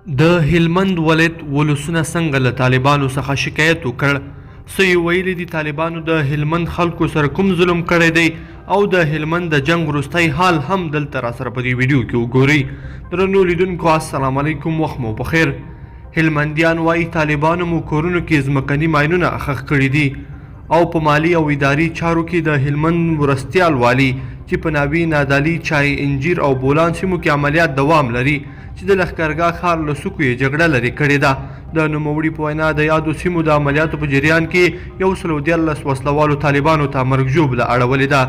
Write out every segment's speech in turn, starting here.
د هلمند ولایت ولسونه څنګه له طالبانو څخه شکایت وکړ؟ څه یې ویلي دي طالبانو د هلمند خلکو سره کوم ظلم کړی دی او د هلمند د جنگ وروستی حال هم دلته راسره په دې ویډیو کې وګورئ. درنو لیدونکو السلام علیکم، وخت مو بخیر. هلمندیان وایي طالبانو مو کورونو کې ځمکني ماینونه اخښ کړي دي او په مالی او اداري چارو کې د هلمند مرستیال والي چې په ناوي نادالي، چای، انجیر او بولان سیمو کې عملیات دوام لري چې د لښکرګاه ښار له څوکو یې جګړه لرې کړې ده. د نوموړي په وینا د یادو سیمو د عملیاتو په جریان کې 114 وسلوالو طالبانو ته مرګ ژوبله اړولې ده.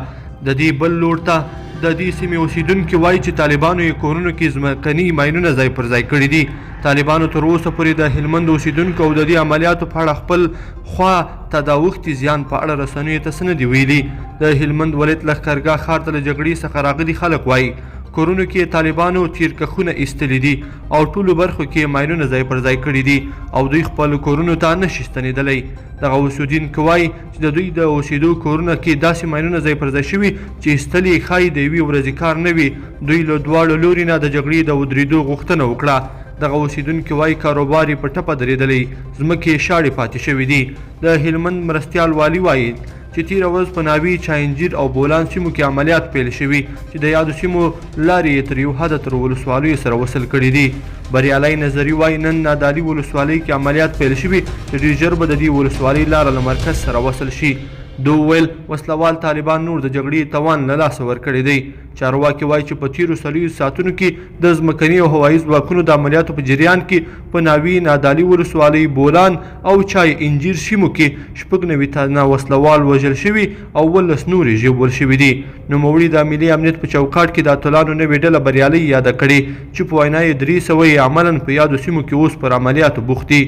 د دې بل لور ته د دې سیمې اوسیدونکي وایي چې طالبانو یې کورونو کې ځمکني ماینونه ځای پر ځای کړي دي. طالبانو تر اوسه پورې د هلمند اوسیدونکو او د دې عملیاتو په اړه خپل خوا ته د اوښتي زیان په اړه رسنیو ته څه نه دي ویلي. د هلمند ولایت لښکرګاه ښار ته له جګړې څخه راغلي خلک وایي کورونو کې طالبانو تیرکښونه ایستلي دي او ټولو برخو کې ماینونه ځای پر ځای کړي دي او دوی خپلو کورونو ته نشي ستنېدلی. دغه اوسیدونکي وایي چې د دوی د اوسېدو کورونه کې داسې ماینونه ځای پر ځای شوي چې ایستل یې ښایي د یوې ورځې کار نه وي. دوی له دواړو لوري نه د جګړې د ودرېدو غوښتنه وکړه. دغه اوسیدونکي وایي کاروبار یې په ټپه درېدلی، ځمکې یې شاړې پاتې شوي دي. د هلمند مرستیال والي وایي چې تېره ورځ په ناوي، چاینجیر او بولان سیمو کې عملیات پیل شوي چې د یادو سیمو لارې یې تر یو حده تر ولسوالیو سره وصل کړي دي. بریالی نظري وایي نن نادالي ولسوالۍ کې عملیات پیل شوي چې ډېر ژر به د دې ولسوالۍ لاره له مرکز سره وصل شي. دوی ویل وسلوال طالبان نور د جګړې توان له لاسه ورکړی دی. چارواکي وایي چې په تېرو 40 ساعتونو کې د ځمکني او هوایي ځواکونو د عملیاتو په جریان کې په ناوي، نادالي ولسوالۍ، بولان او چای انجیر سیمو کې 96 تنه وسلوال وژل شوي او 19 نور یې ژوبل شوي دي. نوموړي د ملي امنیت په چوکاټ کې د اتلانو نوې ډله بریالۍ یاده کړې چې په وینا یې 300 یې عملاً په یادو سیمو کې اوس پر عملیاتو بوخت دي.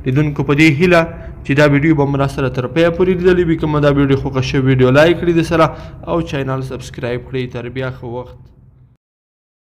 لیدونکو په دې هیله چې دا ویډیو به مو راسره تر پایه پورې لیدلې وي. که مو دا ویډیو خوښه شوې ویډیو لایک کړئ د سره او چینل سبسکرایب کړئ. تر بیا ښه وخت.